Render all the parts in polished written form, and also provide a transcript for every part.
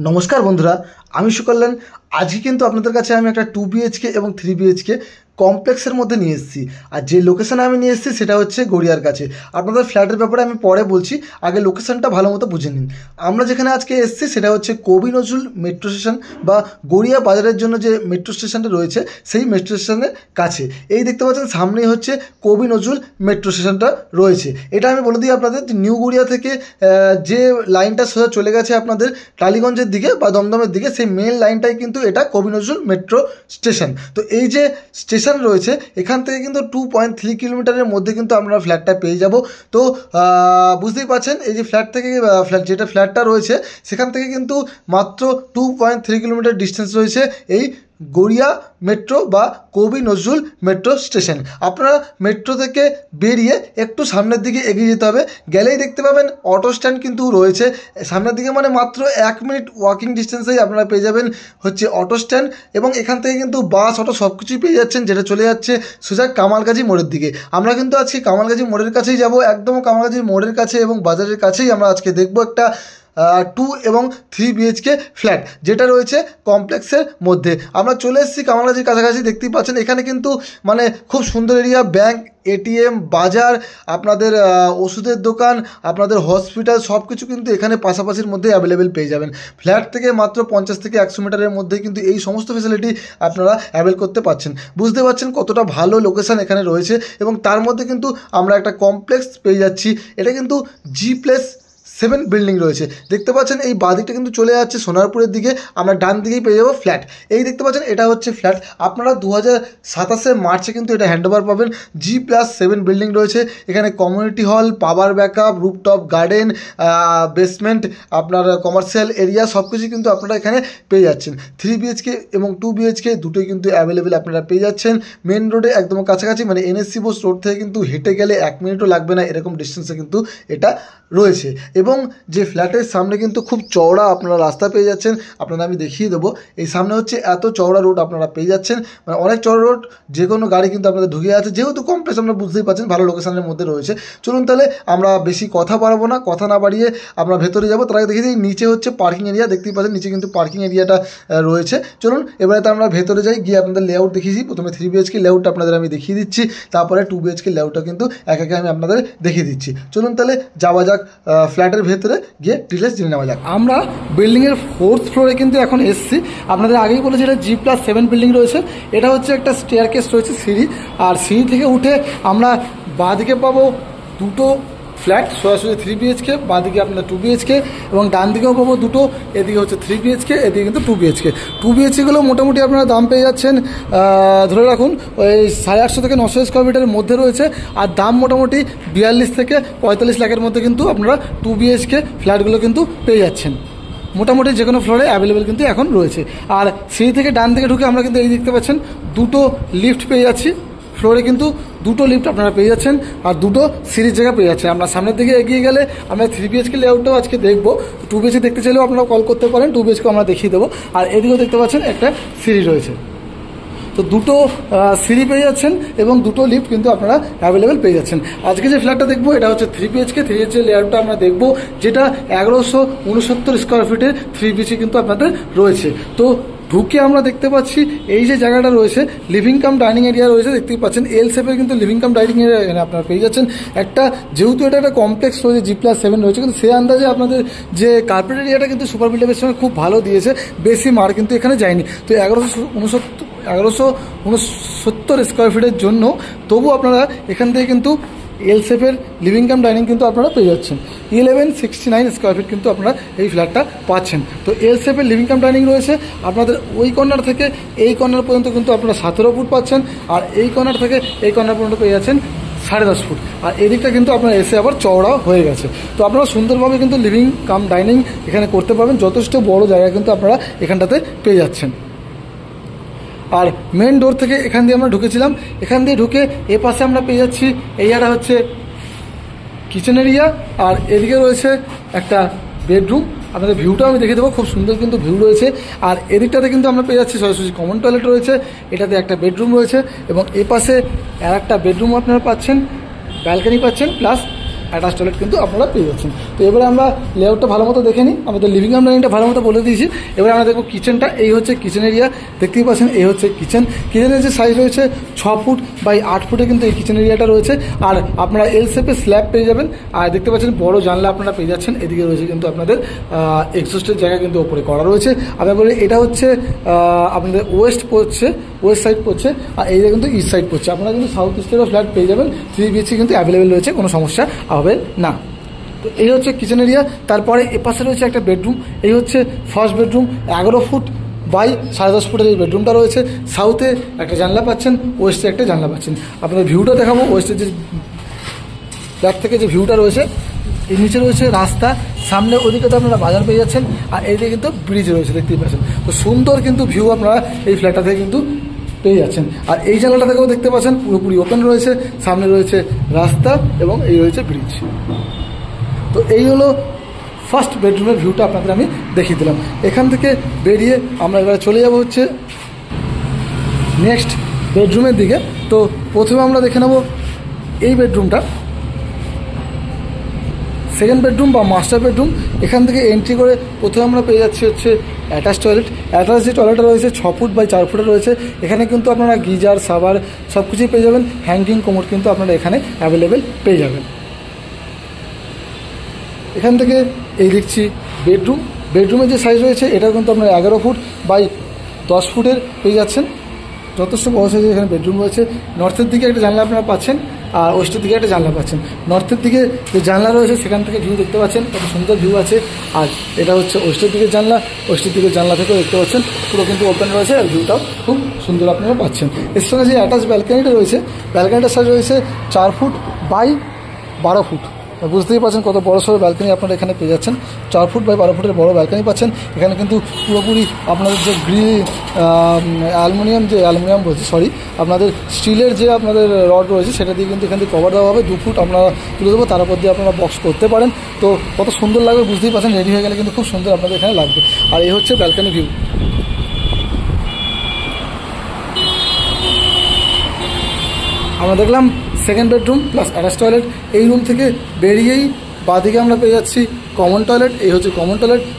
নমস্কার বন্ধুরা, আমি সুকল্যাণ। আজকে কিন্তু আপনাদের কাছে আমি একটা 2 BHK এবং 3 BHK কমপ্লেক্সের মধ্যে নিয়ে এসেছি। আর যে লোকেশানে আমি নিয়ে এসেছি সেটা হচ্ছে গড়িয়ার কাছে। আপনাদের ফ্ল্যাটের ব্যাপারে আমি পরে বলছি, আগে লোকেশানটা ভালো মতো বুঝে নিন। আমরা যেখানে আজকে এসেছি সেটা হচ্ছে কবি নজরুল মেট্রো স্টেশন বা গড়িয়া বাজারের জন্য যে মেট্রো স্টেশনটা রয়েছে সেই মেট্রো স্টেশনের কাছে। এই দেখতে পাচ্ছেন সামনেই হচ্ছে কবি নজরুল মেট্রো স্টেশনটা রয়েছে। এটা আমি বলে দিই আপনাদের, নিউ গড়িয়া থেকে যে লাইনটা সোজা চলে গেছে আপনাদের টালিগঞ্জের দিকে বা দমদমের দিকে, সেই মেন লাইনটাই কিন্তু এটা কবি নজরুল মেট্রো স্টেশন। তো এই যে স্টেশন রয়েছে এখান থেকে কিন্তু 2.3 কিলোমিটারের মধ্যে কিন্তু আমরা ফ্ল্যাটটা পেয়ে যাব। তো বুঝতেই পারছেন এই যে ফ্ল্যাট থেকে যেটা ফ্ল্যাটটা রয়েছে সেখান থেকে কিন্তু মাত্র 2.3 কিলোমিটার ডিস্টেন্স রয়েছে এই গড়িয়া মেট্রো বা কবি নজরুল মেট্রো স্টেশন। আপনারা মেট্রো থেকে বেরিয়ে একটু সামনের দিকে এগিয়ে যেতে হবে, গেলেই দেখতে পাবেন অটো স্ট্যান্ড কিন্তু রয়েছে সামনের দিকে, মানে মাত্র 1 মিনিট ওয়াকিং ডিস্টেন্সেই আপনারা পেয়ে যাবেন হচ্ছে অটো স্ট্যান্ড। এবং এখান থেকে কিন্তু বাস অটো সব কিছুই পেয়ে যাচ্ছেন, যেটা চলে যাচ্ছে সোজা কামালগাজী মোড়ের দিকে। আমরা কিন্তু আজকে কামালগাজী মোড়ের কাছেই যাব, একদম কামালগাজী মোড়ের কাছে এবং বাজারের কাছেই আমরা আজকে দেখব একটা 2 এবং 3 BHK ফ্ল্যাট যেটা রয়েছে কমপ্লেক্সের মধ্যে। আমরা চলে এসেছি কামালগাজীর কাছাকাছি, দেখতেই পাচ্ছেন এখানে কিন্তু মানে খুব সুন্দর এরিয়া, ব্যাংক, ATM, বাজার, আপনাদের ওষুধের দোকান, আপনাদের হসপিটাল সব কিছু কিন্তু এখানে পাশাপাশির মধ্যে অ্যাভেলেবেল পেয়ে যাবেন। ফ্ল্যাট থেকে মাত্র 50 থেকে 100 মিটারের মধ্যে কিন্তু এই সমস্ত ফ্যাসিলিটি আপনারা অ্যাভেল করতে পারছেন। বুঝতে পারছেন কতটা ভালো লোকেশান এখানে রয়েছে। এবং তার মধ্যে কিন্তু আমরা একটা কমপ্লেক্স পেয়ে যাচ্ছি, এটা কিন্তু G+7 বিল্ডিং রয়েছে। দেখতে পাচ্ছেন এই বাদিকটা কিন্তু চলে যাচ্ছে সোনারপুরের দিকে, আমরা ডান দিকেই পেয়ে যাবো ফ্ল্যাট। এই দেখতে পাচ্ছেন এটা হচ্ছে ফ্ল্যাট। আপনারা 2027 মার্চে কিন্তু এটা হ্যান্ডওভার পাবেন। G+7 বিল্ডিং রয়েছে, এখানে community hall, power backup, rooftop garden, basement, আপনার কমার্শিয়াল এরিয়া সব কিছু কিন্তু আপনারা এখানে পেয়ে যাচ্ছেন। 3 BHK এবং 2 BHK দুটোই কিন্তু অ্যাভেলেবেল আপনারা পেয়ে যাচ্ছেন মেন রোডে একদম কাছাকাছি, মানে NSC বোস রোড থেকে কিন্তু হেঁটে গেলে 1 মিনিটও লাগবে না, এরকম ডিস্টেন্সে কিন্তু এটা রয়েছে। এবং যে ফ্ল্যাটের সামনে কিন্তু খুব চওড়া আপনারা রাস্তা পেয়ে যাচ্ছেন, আপনারা আমি দেখিয়ে দেবো। এই সামনে হচ্ছে এত চওড়া রোড আপনারা পেয়ে যাচ্ছেন, মানে অনেক চওড়া রোড, যে কোনো গাড়ি কিন্তু আপনাদের ঢুকে আছে। যেহেতু কমপ্লেক্স আমরা বুঝতেই পারছেন ভালো লোকেশনের মধ্যে রয়েছে। চলুন তাহলে আমরা বেশি কথা বাড়াবো না, কথা না বাড়িয়ে আমরা ভেতরে যাবো। তার আগে দেখিয়ে দিই নিচে হচ্ছে পার্কিং এরিয়া, দেখতেই পাচ্ছেন নিচে কিন্তু পার্কিং এরিয়াটা রয়েছে। চলুন এবারে তো আমরা ভেতরে যাই, গিয়ে আপনাদের লেআউট দেখিয়েছি। প্রথমে 3 BHK লেআউটটা আপনাদের আমি দেখিয়ে দিচ্ছি, তারপরে 2 BHK লেআউটটা কিন্তু এক একে আমি আপনাদের দেখিয়ে দিচ্ছি। চলুন তাহলে যাওয়া যাক ফ্ল্যাটের ভেতরে, গিয়ে ডিটেলস জেনে নেওয়া যাক। আমরা বিল্ডিংয়ের 4th ফ্লোরে কিন্তু এখন এসেছি। আপনাদের আগেই বলেছি এটা G+7 বিল্ডিং রয়েছে। এটা হচ্ছে একটা স্টেয়ারকেস রয়েছে, সিঁড়ি, আর সিঁড়ি থেকে উঠে আমরা বাঁদিকে পাবো দুটো ফ্ল্যাট, সরাসরি 3 BHK, বাঁদিকে আপনার 2 BHK, এবং ডান দিকেও পাবো দুটো, এদিকে হচ্ছে 3 BHK, এদিকে কিন্তু 2 BHK। 2 BHKগুলো মোটামুটি আপনারা দাম পেয়ে যাচ্ছেন ধরে রাখুন ওই 850 থেকে 900 স্কোয়ার মিটারের মধ্যে রয়েছে। আর দাম মোটামুটি 42 থেকে 45 লাখের মধ্যে কিন্তু আপনারা 2 BHK ফ্ল্যাটগুলো কিন্তু পেয়ে যাচ্ছেন। মোটামুটি যে কোনো ফ্লোরে অ্যাভেলেবেল কিন্তু এখন রয়েছে। আর সিঁড়ি থেকে ডান দিকে ঢুকে আমরা কিন্তু এই দেখতে পাচ্ছেন দুটো লিফট পেয়ে যাচ্ছি। ফ্লোরে কিন্তু দুটো লিফট আপনারা পেয়ে যাচ্ছেন আর দুটো সিঁড়ির জায়গা পেয়ে যাচ্ছেন। আমরা সামনের দিকে এগিয়ে গেলে আমরা 3 BHK লেআউটটাও আজকে দেখবো। 2 BHK দেখতে চাইলেও আপনারা কল করতে পারেন, 2 BHK আমরা দেখিয়ে দেবো। আর এদিকেও দেখতে পাচ্ছেন একটা সিঁড়ি রয়েছে। তো দুটো সিঁড়ি পেয়ে যাচ্ছেন এবং দুটো লিফট কিন্তু আপনারা অ্যাভেলেবেল পেয়ে যাচ্ছেন। আজকে যে ফ্ল্যাটটা দেখবো এটা হচ্ছে 3 BHK। 3 BHK লেআউটটা আমরা দেখবো, যেটা 1169 স্কোয়ার ফিটের 3 BHK কিন্তু আপনাদের রয়েছে। তো ঢুকে আমরা দেখতে পাচ্ছি এই যে জায়গাটা রয়েছে লিভিং কাম ডাইনিং এরিয়া রয়েছে, দেখতেই পাচ্ছেন এল শেপের কিন্তু লিভিং কাম ডাইনিং এরিয়া এখানে আপনারা পেয়ে যাচ্ছেন। একটা যেহেতু এটা একটা কমপ্লেক্স রয়েছে, G+7 রয়েছে, কিন্তু সেই আন্দাজে আপনাদের যে কার্পেট এরিয়াটা কিন্তু সুপার বিল্ডারের সঙ্গে খুব ভালো দিয়েছে, বেশি মার কিন্তু এখানে যায়নি। তো 1169 স্কোয়ার ফিটের জন্য তবু আপনারা এখান থেকে কিন্তু এল শেপের লিভিং কাম ডাইনিং কিন্তু আপনারা পেয়ে যাচ্ছেন। 1169 স্কোয়ার ফিট কিন্তু আপনারা এই ফ্ল্যাটটা পাচ্ছেন। তো এল শেপের লিভিং কাম ডাইনিং রয়েছে আপনাদের ওই কর্নার থেকে এই কর্নার পর্যন্ত কিন্তু আপনারা 17 ফুট পাচ্ছেন, আর এই কর্নার থেকে এই কর্নার পর্যন্ত পেয়ে যাচ্ছেন 10.5 ফুট। আর এদিকটা কিন্তু আপনার এসে আবার চওড়াও হয়ে গেছে। তো আপনারা সুন্দরভাবে কিন্তু লিভিং কাম ডাইনিং এখানে করতে পারবেন, যথেষ্ট বড় জায়গা কিন্তু আপনারা এখানটাতে পেয়ে যাচ্ছেন। আর মেন ডোর থেকে এখান দিয়ে আমরা ঢুকেছিলাম, এখান দিয়ে ঢুকে এ পাশে আমরা পেয়ে যাচ্ছি এরিয়াটা হচ্ছে কিচেন এরিয়া, আর এদিকে রয়েছে একটা বেডরুম। আপনাদের ভিউটা আমি দেখে দেবো, খুব সুন্দর কিন্তু ভিউ রয়েছে। আর এদিকটাতে কিন্তু আমরা পেয়ে যাচ্ছি সরাসরি কমন টয়লেট রয়েছে, এটাতে একটা বেডরুম রয়েছে, এবং এ পাশে আর একটা বেডরুম আপনারা পাচ্ছেন, ব্যালকানি পাচ্ছেন, প্লাস অ্যাটাচ টয়লেট কিন্তু আপনারা পেয়ে যাচ্ছেন। তো এবারে আমরা লেআউটটা ভালো মতো দেখে নিই, আমাদের লিভিং কাম ডাইনিংটা ভালো মতো বলে দিয়েছি। এবারে আমরা দেখবো কিচেনটা। এই হচ্ছে কিচেন এরিয়া, দেখতেই পাচ্ছেন এই হচ্ছে কিচেনের যে সাইজ রয়েছে 6 ফুট বাই 8 ফুটে কিন্তু এই কিচেন এরিয়াটা রয়েছে। আর আপনারা এল শেপে স্ল্যাব পেয়ে যাবেন। আর দেখতে পাচ্ছেন বড় জানলা আপনারা পেয়ে যাচ্ছেন। এদিকে রয়েছে কিন্তু আপনাদের এক্সস্টের জায়গা কিন্তু ওপরে করা রয়েছে। আমরা বলি এটা হচ্ছে আপনাদের ওয়েস্ট সাইড পড়ছে, আর এই কিন্তু ইস্ট সাইড পড়ছে। আপনারা কিন্তু সাউথ ইস্টেরও ফ্ল্যাট পেয়ে যাবেন, 3 BHK কিন্তু অ্যাভেলেবেল রয়েছে, কোনো সমস্যা হবে না। তো এই হচ্ছে কিচেন এরিয়া। তারপরে এপাশে রয়েছে একটা বেডরুম। এই হচ্ছে ফার্স্ট বেডরুম, 11 ফুট বাই 10.5 ফুটের এই বেডরুমটা রয়েছে। সাউথে একটা জানলা পাচ্ছেন, ওয়েস্টে একটা জানলা পাচ্ছেন। আপনাদের ভিউটা দেখাবো। ওয়েস্টের যে ব্যাক থেকে যে ভিউটা রয়েছে, এই নিচে রয়েছে রাস্তা, সামনে ওদিকে তো আপনারা বাজার পেয়ে যাচ্ছেন, আর এইদিকে কিন্তু ব্রিজ রয়েছে, দেখতেই পাচ্ছেন। তো সুন্দর কিন্তু ভিউ আপনারা এই ফ্ল্যাটটা থেকে কিন্তু পেয়ে যাচ্ছেন। আর এই জায়গাটা থেকেও দেখতে পাচ্ছেন পুরোপুরি ওপেন রয়েছে, সামনে রয়েছে রাস্তা এবং এই রয়েছে ব্রিজ। তো এই হলো ফার্স্ট বেডরুমের ভিউটা আপনাদের আমি দেখিয়ে দিলাম। এখান থেকে বেরিয়ে আমরা এবারে চলে যাব হচ্ছে নেক্সট বেডরুমের দিকে। তো প্রথমে আমরা দেখে নেব এই বেডরুমটা, সেকেন্ড বেডরুম বা মাস্টার বেডরুম। এখান থেকে এন্ট্রি করে প্রথমে আমরা পেয়ে যাচ্ছি হচ্ছে অ্যাটাচ টয়লেট। অ্যাটাচ যে টয়লেটটা রয়েছে 6 ফুট বাই 4 ফুটে রয়েছে। এখানে কিন্তু আপনারা গিজার, সাবার সব কিছুই পেয়ে যাবেন। হ্যাঙ্গিং কোমোড কিন্তু আপনারা এখানে অ্যাভেলেবেল পেয়ে যাবেন। এখান থেকে এই দেখছি বেডরুমের যে সাইজ রয়েছে এটা কিন্তু আপনারা 11 ফুট বাই 10 ফুটের পেয়ে যাচ্ছেন, যথেষ্ট বড় সাইজের এখানে বেডরুম রয়েছে। নর্থের দিকে একটা জানলা আপনারা পাচ্ছেন, আর ওয়েস্টের দিকে একটা জানলা পাচ্ছেন। নর্থের দিকে যে জানলা রয়েছে সেখান থেকে ভিউ দেখতে পাচ্ছেন, কত সুন্দর ভিউ আছে। আর এটা হচ্ছে ওয়েস্টের দিকের জানলা, ওয়েস্টের দিকের জানলা থেকেও দেখতে পাচ্ছেন পুরো কিন্তু ওপেন রয়েছে, আর ভিউটাও খুব সুন্দর আপনারা পাচ্ছেন। এর সঙ্গে যে অ্যাটাচ ব্যালকানিটা রয়েছে, ব্যালকানিটার সাইজ রয়েছে 4 ফুট বাই 12 ফুট। বুঝতেই পারছেন কত বড় সড়ো ব্যালকানি আপনারা এখানে পেয়ে যাচ্ছেন। 4 ফুট বাই 12 ফুটের বড় ব্যালকানি পাচ্ছেন। এখানে কিন্তু পুরোপুরি আপনাদের যে অ্যালুমিনিয়াম বলছি সরি, আপনাদের স্টিলের যে আপনাদের রড রয়েছে সেটা দিয়ে কিন্তু এখান থেকে কভার দেওয়া হবে। 2 ফুট আমরা তুলে দেবো, তার উপর দিয়ে আপনারা বক্স করতে পারেন। তো কত সুন্দর লাগবে বুঝতেই পারছেন, রেডি হয়ে গেলে কিন্তু খুব সুন্দর আপনাদের এখানে লাগবে। আর এই হচ্ছে ব্যালকানি ভিউ। আমরা দেখলাম second bedroom plus attach toilet. এই রুম থেকে বেরিয়েই বাঁদিকে আমরা পেয়ে যাচ্ছি কমন টয়লেট। এই হচ্ছে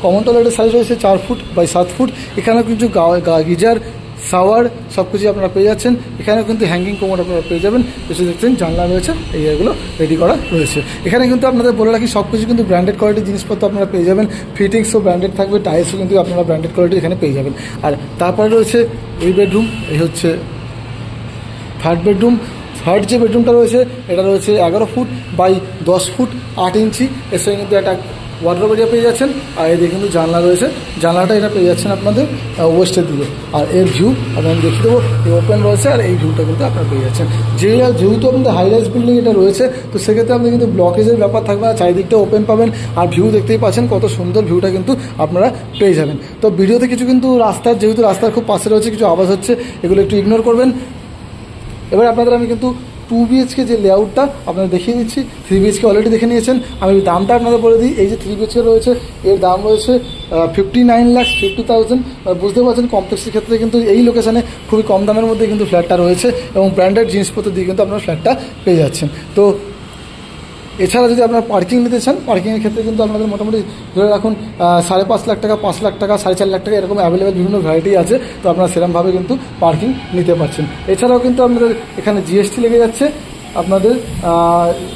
কমন টয়লেটের সাইজ রয়েছে 4 ফুট বাই 7 ফুট। এখানেও কিন্তু গিজার, শাওয়ার সব কিছুই আপনারা পেয়ে যাচ্ছেন। এখানেও কিন্তু হ্যাঙ্গিং কোমোড আপনারা পেয়ে যাবেন। এসে দেখছেন জানলা রয়েছে, এই এগুলো রেডি করা রয়েছে। এখানে কিন্তু আপনাদের বলে রাখি সব কিছু কিন্তু ব্র্যান্ডেড কোয়ালিটির জিনিসপত্র আপনারা পেয়ে যাবেন। ফিটিংসও ব্র্যান্ডেড থাকবে, টাইলসও কিন্তু আপনারা ব্র্যান্ডেড কোয়ালিটি এখানে পেয়ে যাবেন। আর তারপরে রয়েছে এই বেডরুম, এই হচ্ছে থার্ড বেডরুম। থার্ড যে বেডরুমটা রয়েছে এটা রয়েছে 11 ফুট বাই 10 ফুট 8 ইঞ্চি। এর সঙ্গে কিন্তু একটা ওয়ার্ডরোব এরিয়া পেয়ে যাচ্ছেন। আর এদিকে কিন্তু জানলা রয়েছে, জানলাটা এটা পেয়ে যাচ্ছেন আপনাদের ওয়েস্টের দিকে। আর এর ভিউ আপনাদের দেখিয়ে দেবো, এই ওপেন রয়েছে, আর এই ভিউটা কিন্তু আপনারা পেয়ে যাচ্ছেন। যেহেতু আপনাদের হাইরাইজ বিল্ডিং এটা রয়েছে, তো সেক্ষেত্রে আপনি কিন্তু ব্লকেজের ব্যাপার থাকবে না, চারিদিকটা ওপেন পাবেন। আর ভিউ দেখতেই পাচ্ছেন কত সুন্দর ভিউটা কিন্তু আপনারা পেয়ে যাবেন। তো ভিডিওতে কিছু কিন্তু যেহেতু রাস্তার খুব পাশে রয়েছে, কিছু আওয়াজ হচ্ছে, এগুলো একটু ইগনোর করবেন। এবার আপনাদের আমি কিন্তু 2 BHK যে লেআউটটা আপনাদের দেখিয়ে দিচ্ছি। 3 BHK অলরেডি দেখে নিয়েছেন, আমি দামটা আপনাদের বলে দিই। এই যে 3 BHK রয়েছে এর দাম রয়েছে 59,50,000। বুঝতে পারছেন কমপ্লেক্সের ক্ষেত্রে কিন্তু এই লোকেশানে খুবই কম দামের মধ্যে কিন্তু ফ্ল্যাটটা রয়েছে, এবং ব্র্যান্ডেড জিনিসপত্র দিয়ে কিন্তু আপনারা ফ্ল্যাটটা পেয়ে যাচ্ছেন। তো এছাড়া যদি আপনারা পার্কিং নিতে চান, পার্কিংয়ের ক্ষেত্রে কিন্তু আপনাদের মোটামুটি ধরে রাখুন 5.5 লাখ টাকা, 5 লাখ টাকা, 4.5 লাখ টাকা এরকম অ্যাভেলেবেল বিভিন্ন ভ্যারাইটি আছে। তো আপনারা সেরকমভাবে কিন্তু পার্কিং নিতে পারছেন। এছাড়াও কিন্তু আপনাদের এখানে GST লেগে যাচ্ছে আপনাদের।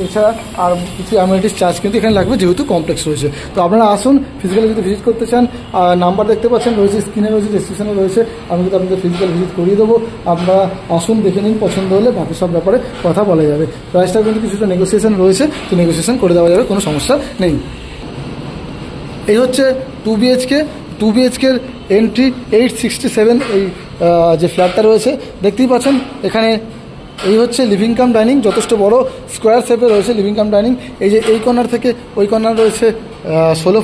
এছাড়া আর কিছু অ্যামিনিটিস চার্জ কিন্তু এখানে লাগবে, যেহেতু কমপ্লেক্স রয়েছে। তো আপনারা আসুন, ফিজিক্যালি যদি ভিজিট করতে চান, নাম্বার দেখতে পাচ্ছেন রয়েছে, স্ক্রিনে রয়েছে, ডেসক্রিপশনে রয়েছে। আমি কিন্তু আপনাদের ফিজিক্যাল ভিজিট করিয়ে দেবো। আপনারা আসুন, দেখে নিন, পছন্দ হলে বাকি সব ব্যাপারে কথা বলা যাবে। প্রাইসটা কিন্তু কিছুটা নেগোসিয়েশন রয়েছে, তো নেগোসিয়েশন করে দেওয়া যাবে, কোনো সমস্যা নেই। এই হচ্ছে 2 BHK-এর এন্ট্রি 867 এই যে ফ্ল্যাটটা রয়েছে দেখতেই পাচ্ছেন। এখানে এই হচ্ছে লিভিং কাম ডাইনিং, যথেষ্ট বড় স্কোয়ার শেপে রয়েছে লিভিং কাম ডাইনিং। এই যে এই কর্নার থেকে ওই কর্নার রয়েছে 14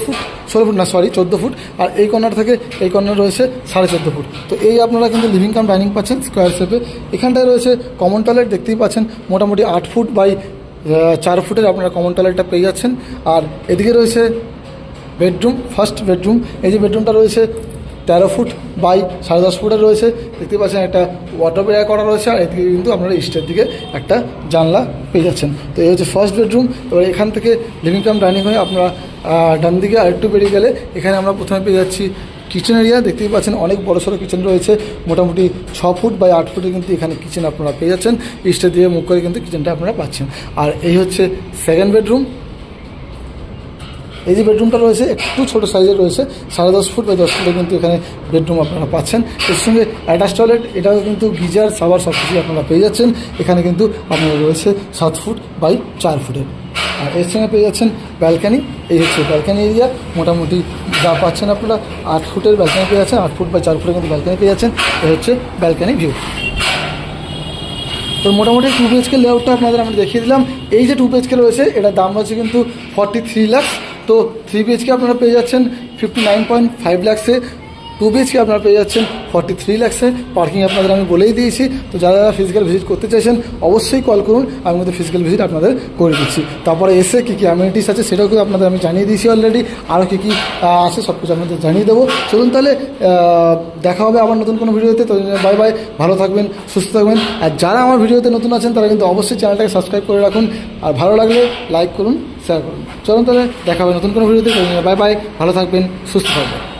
ফুট, আর এই কর্নার থেকে এই কর্নার রয়েছে 14.5 ফুট। তো এই আপনারা কিন্তু লিভিং কাম ডাইনিং পাচ্ছেন স্কোয়ার শেপে। এখানটায় রয়েছে কমন টয়লেট, দেখতেই পাচ্ছেন মোটামুটি 8 ফুট বাই 4 ফুটের আপনারা কমন টয়লেটটা পেয়ে যাচ্ছেন। আর এদিকে রয়েছে বেডরুম, ফার্স্ট বেডরুম। এই যে বেডরুমটা রয়েছে 13 ফুট বাই 10.5 ফুটের রয়েছে। দেখতে পাচ্ছেন একটা ওয়াটার এরিয়া করা রয়েছে, আর এদিকে কিন্তু আপনারা ইস্টের দিকে একটা জানলা পেয়ে যাচ্ছেন। তো এই হচ্ছে ফার্স্ট বেডরুম। এবার এখান থেকে লিভিং কাম ডাইনিং হয়ে আপনারা ডান দিকে আরেকটু বেরিয়ে গেলে এখানে আমরা প্রথমে পেয়ে যাচ্ছি কিচেন এরিয়া। দেখতেই পাচ্ছেন অনেক বড় সড়ো কিচেন রয়েছে, মোটামুটি 6 ফুট বাই 8 ফুটে কিন্তু এখানে কিচেন আপনারা পেয়ে যাচ্ছেন। ইস্টের দিকে মুখ করে কিন্তু কিচেনটা আপনারা পাচ্ছেন। আর এই হচ্ছে সেকেন্ড বেডরুম। এই যে বেডরুমটা রয়েছে একটু ছোটো সাইজের রয়েছে, 10.5 ফুট বাই 10 ফুটে কিন্তু এখানে বেডরুম আপনারা পাচ্ছেন। এর সঙ্গে অ্যাটাচ টয়লেট, এটাও কিন্তু গিজার সাবার সব কিছু আপনারা পেয়ে যাচ্ছেন। এখানে কিন্তু আপনারা রয়েছে 7 ফুট বাই 4 ফুটের। আর এর সঙ্গে পেয়ে যাচ্ছেন ব্যালকানি। এই হচ্ছে ব্যালকানি এরিয়া, মোটামুটি যা পাচ্ছেন আপনারা 8 ফুটের ব্যালকানি পেয়ে যাচ্ছেন, 8 ফুট বাই 4 ফুটে কিন্তু ব্যালকানি পেয়ে যাচ্ছেন। এই হচ্ছে ব্যালকানি ভিউ। তো মোটামুটি 2 BHK লেআউটটা আপনাদের আমি দেখিয়ে দিলাম। এই যে 2 BHK রয়েছে এটার দাম রয়েছে কিন্তু 43 লাখ। তো 3 BHK আপনারা পেয়ে যাচ্ছেন 59.5 লাখসে। 2 BHK আপনারা পেয়ে যাচ্ছেন 43 লাখসে। পার্কিং আপনাদের আমি বলেই দিয়েছি। তো যারা ফিজিক্যাল ভিজিট করতে চাইছেন অবশ্যই কল করুন, আমি কিন্তু ফিজিক্যাল ভিজিট আপনাদের করে দিচ্ছি। তারপরে এসে কী কী অ্যামিনিটিস আছে সেটাও কিন্তু আপনাদের আমি জানিয়ে দিয়েছি অলরেডি। আরও কী কী আছে সব কিছু আপনাদের জানিয়ে দেবো। চলুন তাহলে দেখা হবে আবার নতুন কোনো ভিডিওতে। তো বাই বাই, ভালো থাকবেন, সুস্থ থাকবেন। আর যারা আমার ভিডিওতে নতুন আছেন তারা কিন্তু অবশ্যই চ্যানেলটাকে সাবস্ক্রাইব করে রাখুন, আর ভালো লাগলে লাইক করুন, শেয়ার করুন। চলুন তাহলে দেখা হবে নতুন কোনো ভিডিওতে। বাই বাই, ভালো থাকবেন, সুস্থ থাকবেন।